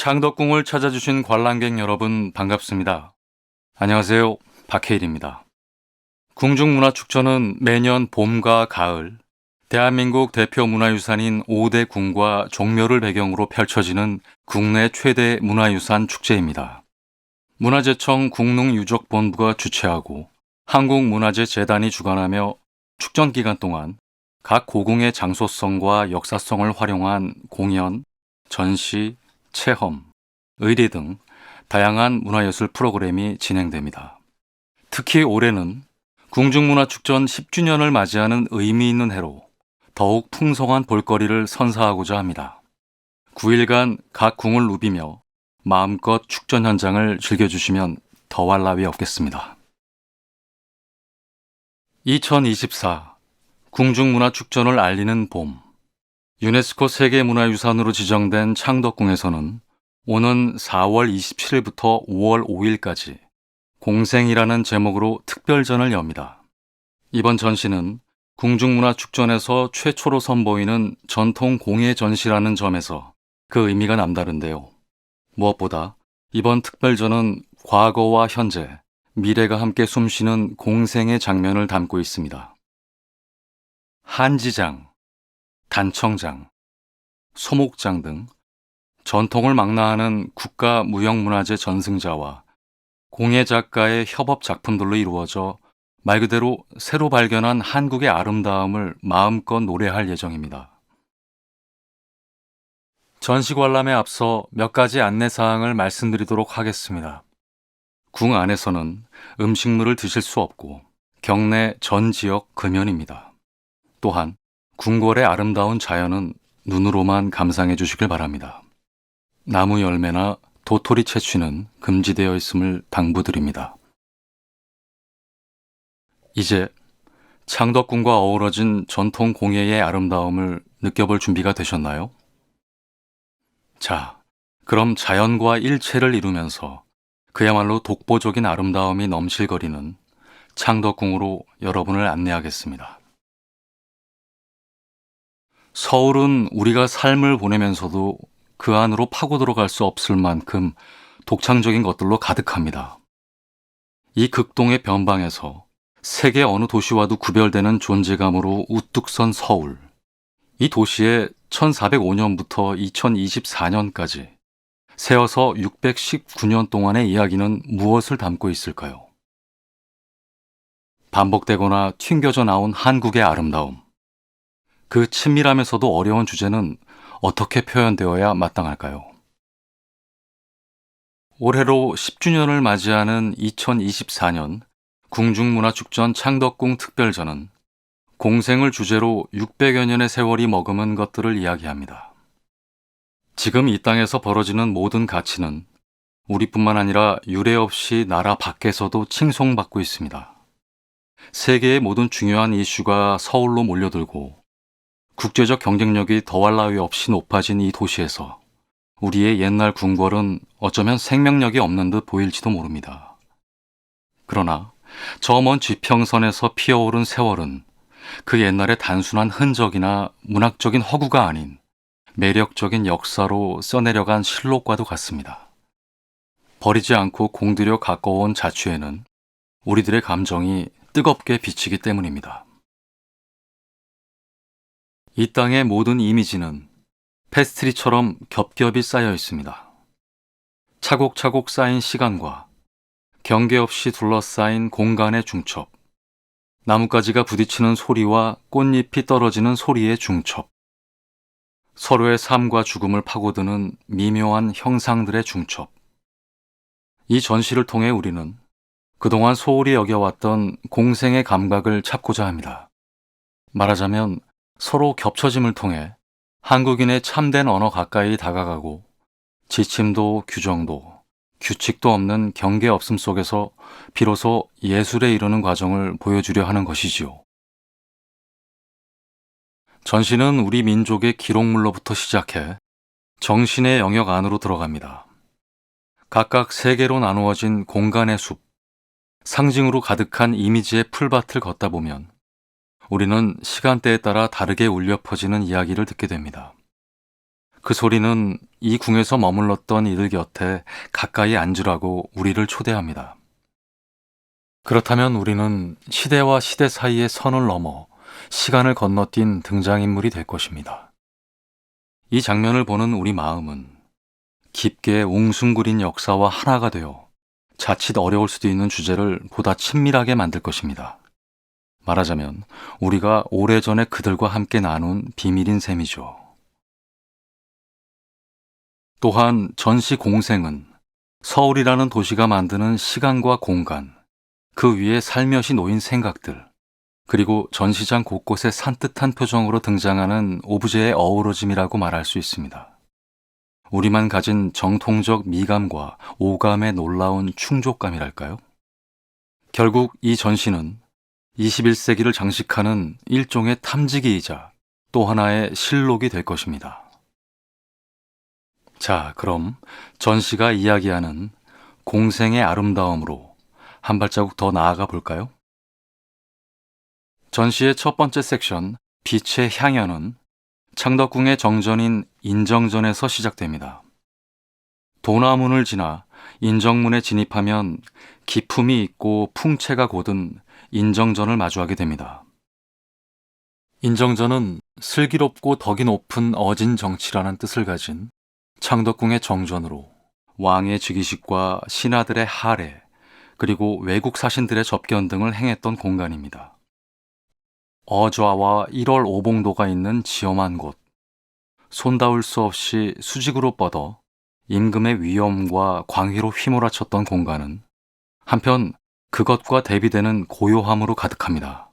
창덕궁을 찾아주신 관람객 여러분 반갑습니다. 안녕하세요. 박해일입니다. 궁중문화축전은 매년 봄과 가을, 대한민국 대표 문화유산인 5대 궁과 종묘를 배경으로 펼쳐지는 국내 최대 문화유산 축제입니다. 문화재청 국능유적본부가 주최하고 한국문화재재단이 주관하며 축전 기간 동안 각 고궁의 장소성과 역사성을 활용한 공연, 전시, 체험, 의리 등 다양한 문화예술 프로그램이 진행됩니다. 특히 올해는 궁중문화축전 10주년을 맞이하는 의미 있는 해로 더욱 풍성한 볼거리를 선사하고자 합니다. 9일간 각 궁을 누비며 마음껏 축전 현장을 즐겨주시면 더할 나위 없겠습니다. 2024 궁중문화축전을 알리는 봄. 유네스코 세계문화유산으로 지정된 창덕궁에서는 오는 4월 27일부터 5월 5일까지 공생이라는 제목으로 특별전을 엽니다. 이번 전시는 궁중문화축전에서 최초로 선보이는 전통 공예 전시라는 점에서 그 의미가 남다른데요. 무엇보다 이번 특별전은 과거와 현재, 미래가 함께 숨쉬는 공생의 장면을 담고 있습니다. 한지장, 단청장, 소목장 등 전통을 망라하는 국가무형문화재 전승자와 공예 작가의 협업 작품들로 이루어져 말 그대로 새로 발견한 한국의 아름다움을 마음껏 노래할 예정입니다. 전시 관람에 앞서 몇 가지 안내사항을 말씀드리도록 하겠습니다. 궁 안에서는 음식물을 드실 수 없고 경내 전 지역 금연입니다. 또한 궁궐의 아름다운 자연은 눈으로만 감상해 주시길 바랍니다. 나무 열매나 도토리 채취는 금지되어 있음을 당부드립니다. 이제 창덕궁과 어우러진 전통 공예의 아름다움을 느껴볼 준비가 되셨나요? 자, 그럼 자연과 일체를 이루면서 그야말로 독보적인 아름다움이 넘실거리는 창덕궁으로 여러분을 안내하겠습니다. 서울은 우리가 삶을 보내면서도 그 안으로 파고 들어갈 수 없을 만큼 독창적인 것들로 가득합니다. 이 극동의 변방에서 세계 어느 도시와도 구별되는 존재감으로 우뚝 선 서울. 이 도시에 1405년부터 2024년까지 세어서 619년 동안의 이야기는 무엇을 담고 있을까요? 반복되거나 튕겨져 나온 한국의 아름다움. 그 친밀하면서도 어려운 주제는 어떻게 표현되어야 마땅할까요? 올해로 10주년을 맞이하는 2024년 궁중문화축전 창덕궁 특별전은 공생을 주제로 600여 년의 세월이 머금은 것들을 이야기합니다. 지금 이 땅에서 벌어지는 모든 가치는 우리뿐만 아니라 유례 없이 나라 밖에서도 칭송받고 있습니다. 세계의 모든 중요한 이슈가 서울로 몰려들고 국제적 경쟁력이 더할 나위 없이 높아진 이 도시에서 우리의 옛날 궁궐은 어쩌면 생명력이 없는 듯 보일지도 모릅니다. 그러나 저 먼 지평선에서 피어오른 세월은 그 옛날의 단순한 흔적이나 문학적인 허구가 아닌 매력적인 역사로 써내려간 실록과도 같습니다. 버리지 않고 공들여 가까워온 자취에는 우리들의 감정이 뜨겁게 비치기 때문입니다. 이 땅의 모든 이미지는 페스트리처럼 겹겹이 쌓여 있습니다. 차곡차곡 쌓인 시간과 경계 없이 둘러싸인 공간의 중첩, 나뭇가지가 부딪히는 소리와 꽃잎이 떨어지는 소리의 중첩, 서로의 삶과 죽음을 파고드는 미묘한 형상들의 중첩. 이 전시를 통해 우리는 그동안 소홀히 여겨왔던 공생의 감각을 찾고자 합니다. 말하자면 서로 겹쳐짐을 통해 한국인의 참된 언어 가까이 다가가고 지침도 규정도 규칙도 없는 경계 없음 속에서 비로소 예술에 이르는 과정을 보여주려 하는 것이지요. 전시는 우리 민족의 기록물로부터 시작해 정신의 영역 안으로 들어갑니다. 각각 세 개로 나누어진 공간의 숲, 상징으로 가득한 이미지의 풀밭을 걷다 보면 우리는 시간대에 따라 다르게 울려 퍼지는 이야기를 듣게 됩니다. 그 소리는 이 궁에서 머물렀던 이들 곁에 가까이 앉으라고 우리를 초대합니다. 그렇다면 우리는 시대와 시대 사이의 선을 넘어 시간을 건너뛴 등장인물이 될 것입니다. 이 장면을 보는 우리 마음은 깊게 웅숭구린 역사와 하나가 되어 자칫 어려울 수도 있는 주제를 보다 친밀하게 만들 것입니다. 말하자면 우리가 오래전에 그들과 함께 나눈 비밀인 셈이죠. 또한 전시 공생은 서울이라는 도시가 만드는 시간과 공간, 그 위에 살며시 놓인 생각들, 그리고 전시장 곳곳에 산뜻한 표정으로 등장하는 오브제의 어우러짐이라고 말할 수 있습니다. 우리만 가진 정통적 미감과 오감의 놀라운 충족감이랄까요? 결국 이 전시는 21세기를 장식하는 일종의 탐지기이자 또 하나의 실록이 될 것입니다. 자, 그럼 전시가 이야기하는 공생의 아름다움으로 한 발자국 더 나아가 볼까요? 전시의 첫 번째 섹션, 빛의 향연은 창덕궁의 정전인 인정전에서 시작됩니다. 도나문을 지나 인정문에 진입하면 기품이 있고 풍채가 고든 인정전을 마주하게 됩니다. 인정전은 슬기롭고 덕이 높은 어진 정치라는 뜻을 가진 창덕궁의 정전으로 왕의 즉위식과 신하들의 할애, 그리고 외국 사신들의 접견 등을 행했던 공간입니다. 어좌와 1월 오봉도가 있는 지엄한 곳, 손닿을 수 없이 수직으로 뻗어 임금의 위엄과 광희로 휘몰아쳤던 공간은 한편 그것과 대비되는 고요함으로 가득합니다.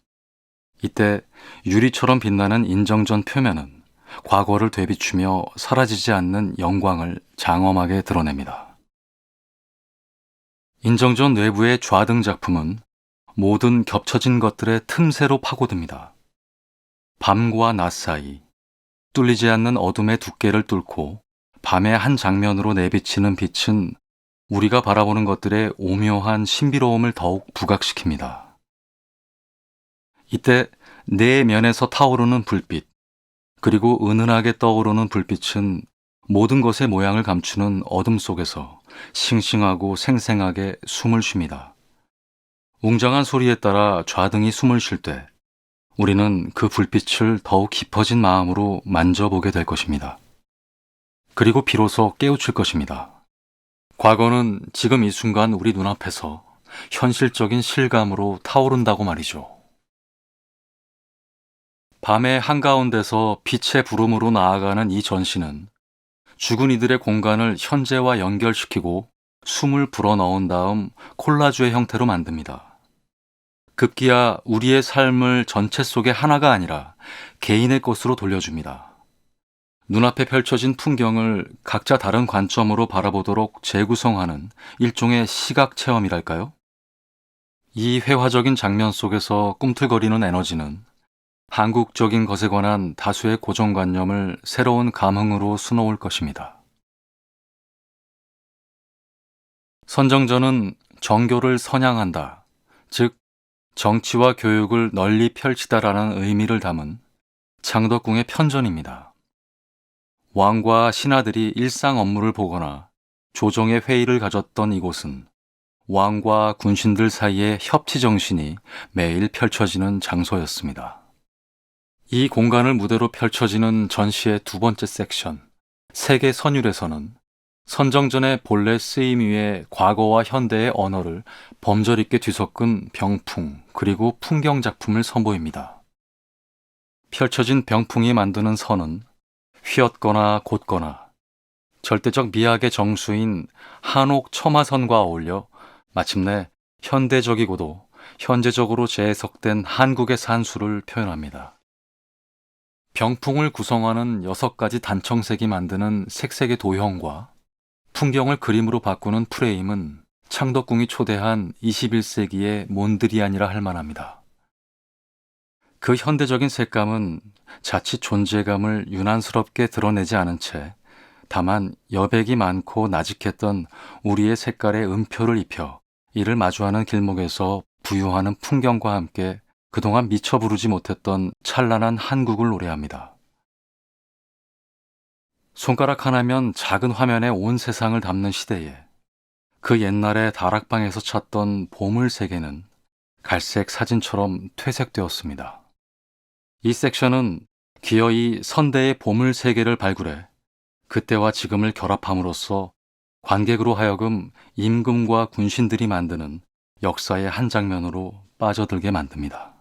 이때 유리처럼 빛나는 인정전 표면은 과거를 되비추며 사라지지 않는 영광을 장엄하게 드러냅니다. 인정전 내부의 좌등 작품은 모든 겹쳐진 것들의 틈새로 파고듭니다. 밤과 낮 사이 뚫리지 않는 어둠의 두께를 뚫고 밤의 한 장면으로 내비치는 빛은 우리가 바라보는 것들의 오묘한 신비로움을 더욱 부각시킵니다. 이때 네 면에서 타오르는 불빛, 그리고 은은하게 떠오르는 불빛은 모든 것의 모양을 감추는 어둠 속에서 싱싱하고 생생하게 숨을 쉽니다. 웅장한 소리에 따라 좌등이 숨을 쉴 때 우리는 그 불빛을 더욱 깊어진 마음으로 만져보게 될 것입니다. 그리고 비로소 깨우칠 것입니다. 과거는 지금 이 순간 우리 눈앞에서 현실적인 실감으로 타오른다고 말이죠. 밤의 한가운데서 빛의 부름으로 나아가는 이 전시는 죽은 이들의 공간을 현재와 연결시키고 숨을 불어넣은 다음 콜라주의 형태로 만듭니다. 급기야 우리의 삶을 전체 속의 하나가 아니라 개인의 것으로 돌려줍니다. 눈앞에 펼쳐진 풍경을 각자 다른 관점으로 바라보도록 재구성하는 일종의 시각 체험이랄까요? 이 회화적인 장면 속에서 꿈틀거리는 에너지는 한국적인 것에 관한 다수의 고정관념을 새로운 감흥으로 수놓을 것입니다. 선정전은 정교를 선양한다, 즉 정치와 교육을 널리 펼치다라는 의미를 담은 창덕궁의 편전입니다. 왕과 신하들이 일상 업무를 보거나 조정의 회의를 가졌던 이곳은 왕과 군신들 사이의 협치 정신이 매일 펼쳐지는 장소였습니다. 이 공간을 무대로 펼쳐지는 전시의 두 번째 섹션, 세계 선율에서는 선정전의 본래 쓰임 위에 과거와 현대의 언어를 범절 있게 뒤섞은 병풍 그리고 풍경 작품을 선보입니다. 펼쳐진 병풍이 만드는 선은 휘었거나 곧거나 절대적 미학의 정수인 한옥 첨화선과 어울려 마침내 현대적이고도 현재적으로 재해석된 한국의 산수를 표현합니다. 병풍을 구성하는 6가지 단청색이 만드는 색색의 도형과 풍경을 그림으로 바꾸는 프레임은 창덕궁이 초대한 21세기의 몬드리안이라 할 만합니다. 그 현대적인 색감은 자칫 존재감을 유난스럽게 드러내지 않은 채 다만 여백이 많고 나직했던 우리의 색깔에 음표를 입혀 이를 마주하는 길목에서 부유하는 풍경과 함께 그동안 미처 부르지 못했던 찬란한 한국을 노래합니다. 손가락 하나면 작은 화면에 온 세상을 담는 시대에 그 옛날에 다락방에서 찾던 보물 세계는 갈색 사진처럼 퇴색되었습니다. 이 섹션은 기어이 선대의 보물 세계를 발굴해 그때와 지금을 결합함으로써 관객으로 하여금 임금과 군신들이 만드는 역사의 한 장면으로 빠져들게 만듭니다.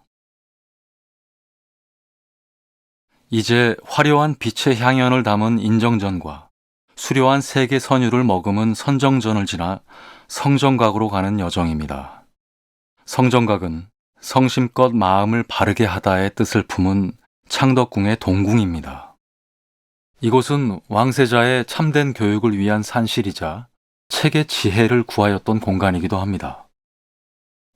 이제 화려한 빛의 향연을 담은 인정전과 수려한 세계 선유를 머금은 선정전을 지나 성정각으로 가는 여정입니다. 성정각은 성심껏 마음을 바르게 하다의 뜻을 품은 창덕궁의 동궁입니다. 이곳은 왕세자의 참된 교육을 위한 산실이자 책의 지혜를 구하였던 공간이기도 합니다.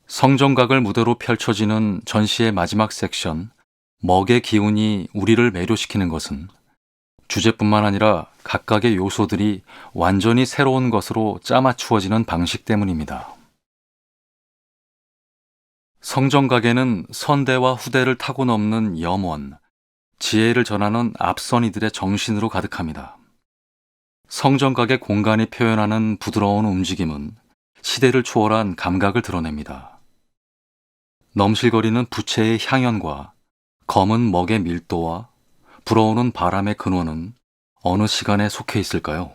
성정각을 무대로 펼쳐지는 전시의 마지막 섹션, 먹의 기운이 우리를 매료시키는 것은 주제뿐만 아니라 각각의 요소들이 완전히 새로운 것으로 짜맞추어지는 방식 때문입니다. 성정각에는 선대와 후대를 타고 넘는 염원, 지혜를 전하는 앞선이들의 정신으로 가득합니다. 성정각의 공간이 표현하는 부드러운 움직임은 시대를 초월한 감각을 드러냅니다. 넘실거리는 부채의 향연과 검은 먹의 밀도와 불어오는 바람의 근원은 어느 시간에 속해 있을까요?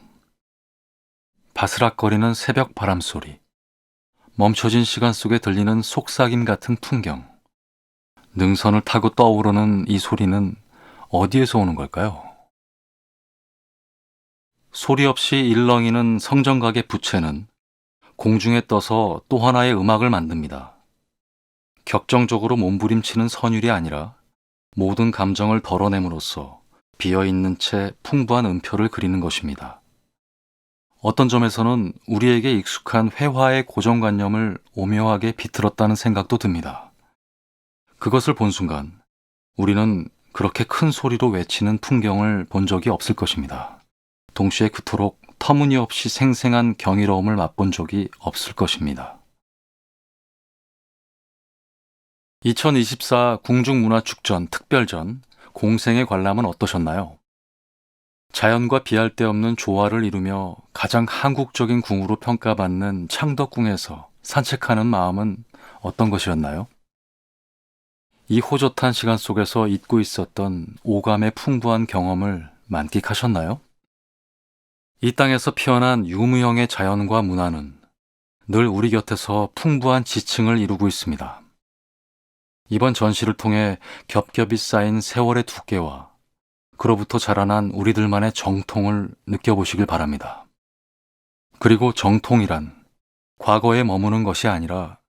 바스락거리는 새벽 바람 소리, 멈춰진 시간 속에 들리는 속삭임 같은 풍경, 능선을 타고 떠오르는 이 소리는 어디에서 오는 걸까요? 소리 없이 일렁이는 성정각의 부채는 공중에 떠서 또 하나의 음악을 만듭니다. 격정적으로 몸부림치는 선율이 아니라 모든 감정을 덜어냄으로써 비어있는 채 풍부한 음표를 그리는 것입니다. 어떤 점에서는 우리에게 익숙한 회화의 고정관념을 오묘하게 비틀었다는 생각도 듭니다. 그것을 본 순간 우리는 그렇게 큰 소리로 외치는 풍경을 본 적이 없을 것입니다. 동시에 그토록 터무니없이 생생한 경이로움을 맛본 적이 없을 것입니다. 2024 궁중문화축전 특별전 공생의 관람은 어떠셨나요? 자연과 비할 데 없는 조화를 이루며 가장 한국적인 궁으로 평가받는 창덕궁에서 산책하는 마음은 어떤 것이었나요? 이 호젓한 시간 속에서 잊고 있었던 오감의 풍부한 경험을 만끽하셨나요? 이 땅에서 피어난 유무형의 자연과 문화는 늘 우리 곁에서 풍부한 지층을 이루고 있습니다. 이번 전시를 통해 겹겹이 쌓인 세월의 두께와 그로부터 자라난 우리들만의 정통을 느껴보시길 바랍니다. 그리고 정통이란 과거에 머무는 것이 아니라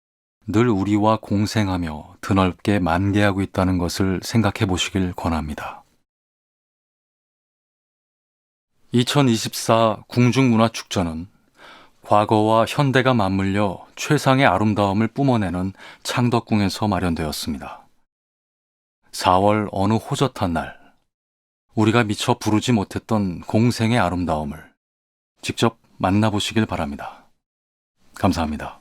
늘 우리와 공생하며 드넓게 만개하고 있다는 것을 생각해 보시길 권합니다. 2024 궁중문화축전은 과거와 현대가 맞물려 최상의 아름다움을 뿜어내는 창덕궁에서 마련되었습니다. 4월 어느 호젓한 날, 우리가 미처 부르지 못했던 공생의 아름다움을 직접 만나보시길 바랍니다. 감사합니다.